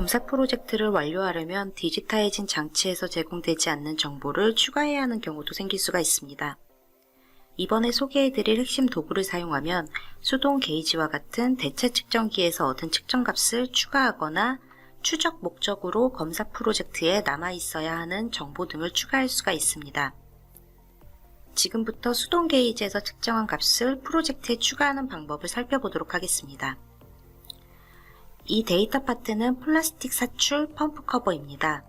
검사 프로젝트를 완료하려면 디지타이징 장치에서 제공되지 않는 정보를 추가해야 하는 경우도 생길 수가 있습니다. 이번에 소개해드릴 핵심 도구를 사용하면 수동 게이지와 같은 대체 측정기에서 얻은 측정값을 추가하거나 추적 목적으로 검사 프로젝트에 남아있어야 하는 정보 등을 추가할 수가 있습니다. 지금부터 수동 게이지에서 측정한 값을 프로젝트에 추가하는 방법을 살펴보도록 하겠습니다. 이 데이터 파트는 플라스틱 사출 펌프 커버입니다.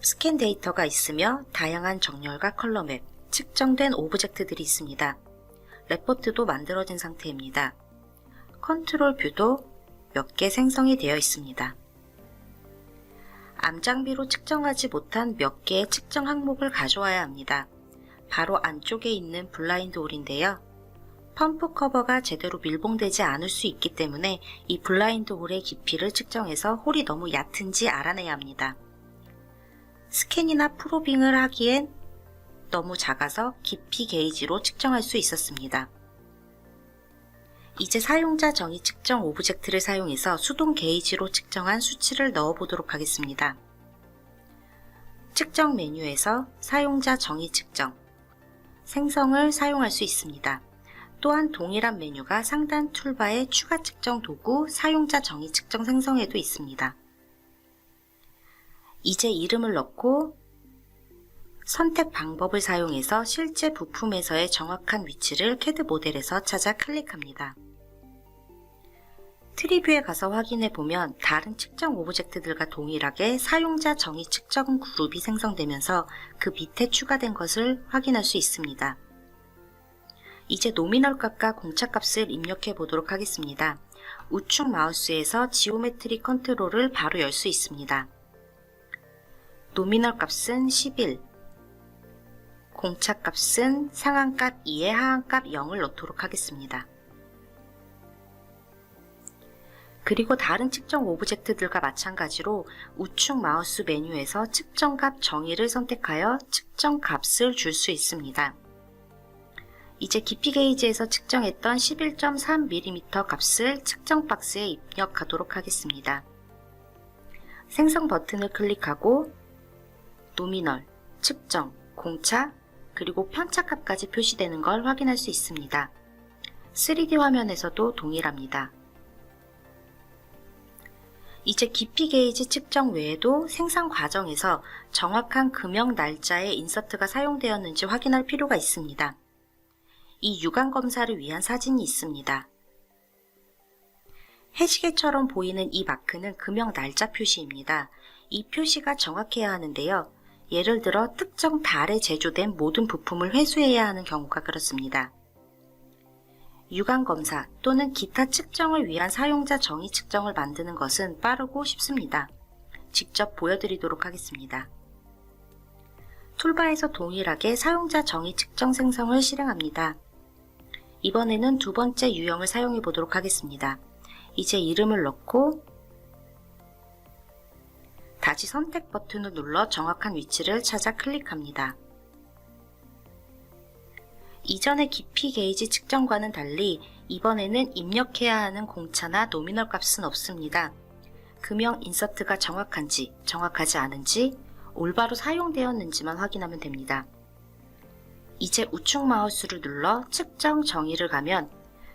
스캔 데이터가 있으며 다양한 정렬과 컬러 맵, 측정된 오브젝트들이 있습니다. 레포트도 만들어진 상태입니다. 컨트롤 뷰도 몇 개 생성이 되어 있습니다. 암장비로 측정하지 못한 몇 개의 측정 항목을 가져와야 합니다. 바로 안쪽에 있는 블라인드 홀인데요. 펌프 커버가 제대로 밀봉되지 않을 수 있기 때문에 이 블라인드 홀의 깊이를 측정해서 홀이 너무 얕은지 알아내야 합니다. 스캔이나 프로빙을 하기엔 너무 작아서 깊이 게이지로 측정할 수 있었습니다. 이제 사용자 정의 측정 오브젝트를 사용해서 수동 게이지로 측정한 수치를 넣어보도록 하겠습니다. 측정 메뉴에서 사용자 정의 측정, 생성을 사용할 수 있습니다. 또한 동일한 메뉴가 상단 툴바의 추가 측정 도구 사용자 정의 측정 생성에도 있습니다. 이제 이름을 넣고 선택 방법을 사용해서 실제 부품에서의 정확한 위치를 CAD 모델에서 찾아 클릭합니다. 트리뷰에 가서 확인해 보면 다른 측정 오브젝트들과 동일하게 사용자 정의 측정 그룹이 생성되면서 그 밑에 추가된 것을 확인할 수 있습니다. 이제 노미널 값과 공차 값을 입력해 보도록 하겠습니다. 우측 마우스에서 지오메트리 컨트롤을 바로 열 수 있습니다. 노미널 값은 11, 공차 값은 상한값 2에 하한값 0을 넣도록 하겠습니다. 그리고 다른 측정 오브젝트들과 마찬가지로 우측 마우스 메뉴에서 측정값 정의를 선택하여 측정값을 줄 수 있습니다. 이제 깊이 게이지에서 측정했던 11.3mm 값을 측정 박스에 입력하도록 하겠습니다. 생성 버튼을 클릭하고 노미널, 측정, 공차, 그리고 편차값까지 표시되는 걸 확인할 수 있습니다. 3D 화면에서도 동일합니다. 이제 깊이 게이지 측정 외에도 생산 과정에서 정확한 금형 날짜의 인서트가 사용되었는지 확인할 필요가 있습니다. 이 유관 검사를 위한 사진이 있습니다. 해시계처럼 보이는 이 마크는 금형 날짜 표시입니다. 이 표시가 정확해야 하는데요. 예를 들어 특정 달에 제조된 모든 부품을 회수해야 하는 경우가 그렇습니다. 유관 검사 또는 기타 측정을 위한 사용자 정의 측정을 만드는 것은 빠르고 쉽습니다. 직접 보여드리도록 하겠습니다. 툴바에서 동일하게 사용자 정의 측정 생성을 실행합니다. 이번에는 두 번째 유형을 사용해 보도록 하겠습니다. 이제 이름을 넣고 다시 선택 버튼을 눌러 정확한 위치를 찾아 클릭합니다. 이전의 깊이 게이지 측정과는 달리 이번에는 입력해야 하는 공차나 노미널 값은 없습니다. 금형 인서트가 정확한지 정확하지 않은지 올바로 사용되었는지만 확인하면 됩니다. 이제 우측 마우스를 눌러 측정 정의를 가면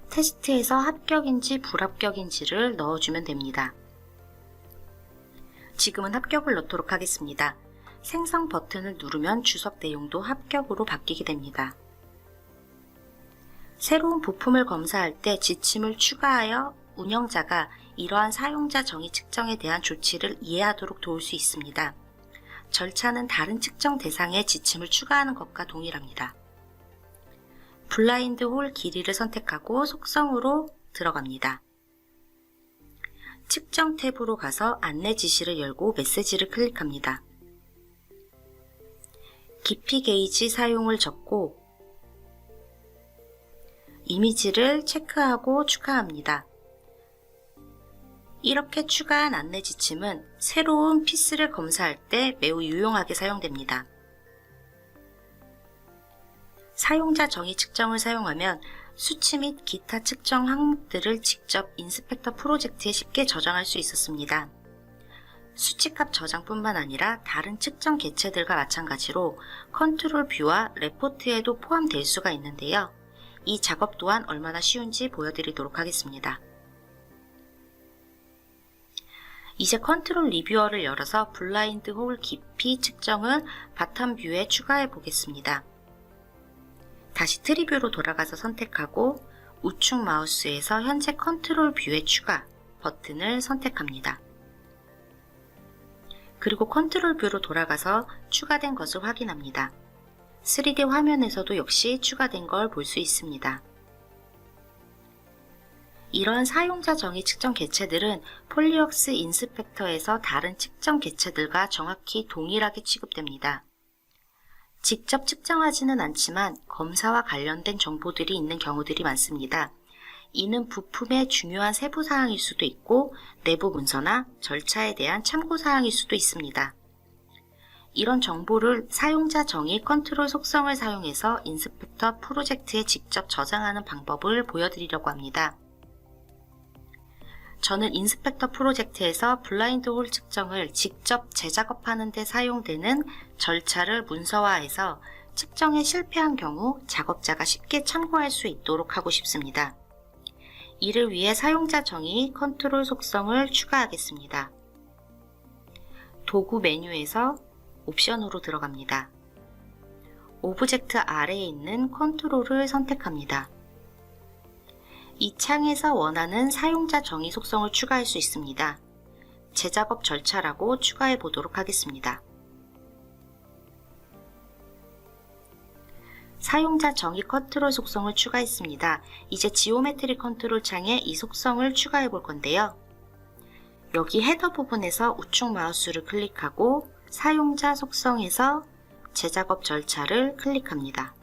테스트에서 합격인지 불합격인지를 넣어주면 됩니다. 지금은 합격을 넣도록 하겠습니다. 생성 버튼을 누르면 주석 내용도 합격으로 바뀌게 됩니다. 새로운 부품을 검사할 때 지침을 추가하여 운영자가 이러한 사용자 정의 측정에 대한 조치를 이해하도록 도울 수 있습니다. 절차는 다른 측정 대상의 지침을 추가하는 것과 동일합니다. 블라인드 홀 길이를 선택하고 속성으로 들어갑니다. 측정 탭으로 가서 안내 지시를 열고 메시지를 클릭합니다. 깊이 게이지 사용을 적고 이미지를 체크하고 추가합니다. 이렇게 추가한 안내 지침은 새로운 피스를 검사할 때 매우 유용하게 사용됩니다. 사용자 정의 측정을 사용하면 수치 및 기타 측정 항목들을 직접 인스펙터 프로젝트에 쉽게 저장할 수 있었습니다. 수치값 저장뿐만 아니라 다른 측정 개체들과 마찬가지로 컨트롤 뷰와 레포트에도 포함될 수가 있는데요. 이 작업 또한 얼마나 쉬운지 보여드리도록 하겠습니다. 이제 컨트롤 리뷰어를 열어서 블라인드 홀 깊이 측정을 바텀 뷰에 추가해 보겠습니다. 다시 트리뷰로 돌아가서 선택하고 우측 마우스에서 현재 컨트롤 뷰에 추가 버튼을 선택합니다. 그리고 컨트롤 뷰로 돌아가서 추가된 것을 확인합니다. 3D 화면에서도 역시 추가된 걸 볼 수 있습니다. 이러한 사용자 정의 측정 개체들은 폴리웍스 인스펙터에서 다른 측정 개체들과 정확히 동일하게 취급됩니다. 직접 측정하지는 않지만 검사와 관련된 정보들이 있는 경우들이 많습니다. 이는 부품의 중요한 세부사항일 수도 있고 내부 문서나 절차에 대한 참고사항일 수도 있습니다. 이런 정보를 사용자 정의 컨트롤 속성을 사용해서 인스펙터 프로젝트에 직접 저장하는 방법을 보여드리려고 합니다. 저는 인스펙터 프로젝트에서 블라인드 홀 측정을 직접 재작업하는 데 사용되는 절차를 문서화해서 측정에 실패한 경우 작업자가 쉽게 참고할 수 있도록 하고 싶습니다. 이를 위해 사용자 정의 컨트롤 속성을 추가하겠습니다. 도구 메뉴에서 옵션으로 들어갑니다. 오브젝트 아래에 있는 컨트롤을 선택합니다. 이 창에서 원하는 사용자 정의 속성을 추가할 수 있습니다. 재작업 절차라고 추가해 보도록 하겠습니다. 사용자 정의 컨트롤 속성을 추가했습니다. 이제 지오메트리 컨트롤 창에 이 속성을 추가해 볼 건데요. 여기 헤더 부분에서 우측 마우스를 클릭하고 사용자 속성에서 재작업 절차를 클릭합니다.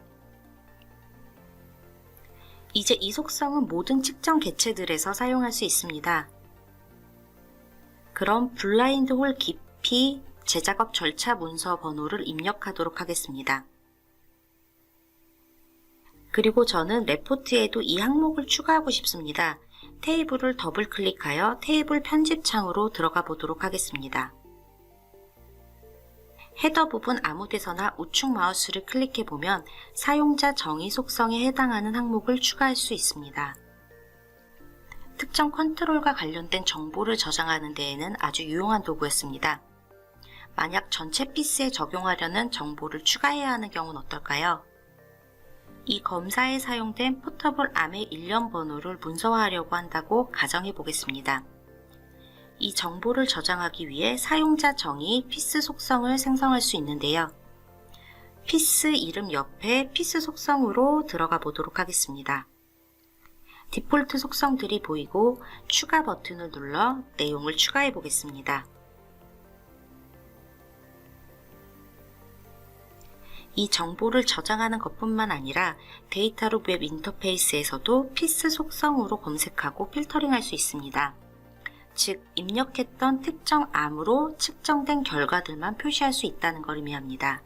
이제 이 속성은 모든 측정 개체들에서 사용할 수 있습니다. 그럼 블라인드 홀 깊이 재작업 절차 문서 번호를 입력하도록 하겠습니다. 그리고 저는 레포트에도 이 항목을 추가하고 싶습니다. 테이블을 더블 클릭하여 테이블 편집 창으로 들어가 보도록 하겠습니다. 헤더 부분 아무 데서나 우측 마우스를 클릭해 보면 사용자 정의 속성에 해당하는 항목을 추가할 수 있습니다. 특정 컨트롤과 관련된 정보를 저장하는 데에는 아주 유용한 도구였습니다. 만약 전체 피스에 적용하려는 정보를 추가해야 하는 경우는 어떨까요? 이 검사에 사용된 포터블 암의 일련 번호를 문서화하려고 한다고 가정해 보겠습니다. 이 정보를 저장하기 위해 사용자 정의 피스 속성을 생성할 수 있는데요. 피스 이름 옆에 피스 속성으로 들어가 보도록 하겠습니다. 디폴트 속성들이 보이고 추가 버튼을 눌러 내용을 추가해 보겠습니다. 이 정보를 저장하는 것뿐만 아니라 데이터룩 웹 인터페이스에서도 피스 속성으로 검색하고 필터링할 수 있습니다. 즉, 입력했던 특정 암으로 측정된 결과들만 표시할 수 있다는 걸 의미합니다.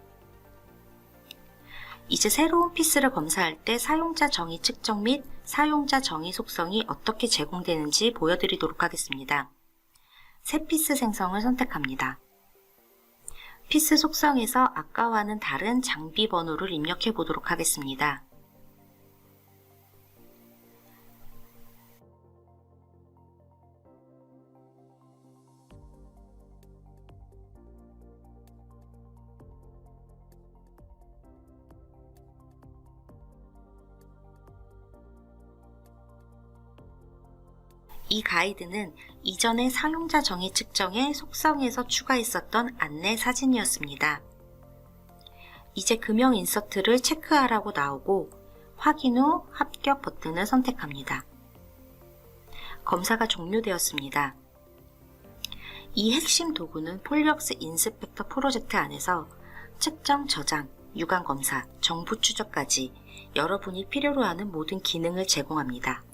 이제 새로운 피스를 검사할 때 사용자 정의 측정 및 사용자 정의 속성이 어떻게 제공되는지 보여드리도록 하겠습니다. 새 피스 생성을 선택합니다. 피스 속성에서 아까와는 다른 장비 번호를 입력해 보도록 하겠습니다. 이 가이드는 이전에 사용자 정의 측정의 속성에서 추가했었던 안내 사진이었습니다. 이제 금형 인서트를 체크하라고 나오고 확인 후 합격 버튼을 선택합니다. 검사가 종료되었습니다. 이 핵심 도구는 폴리웍스 인스펙터 프로젝트 안에서 측정, 저장, 유관 검사, 정보 추적까지 여러분이 필요로 하는 모든 기능을 제공합니다.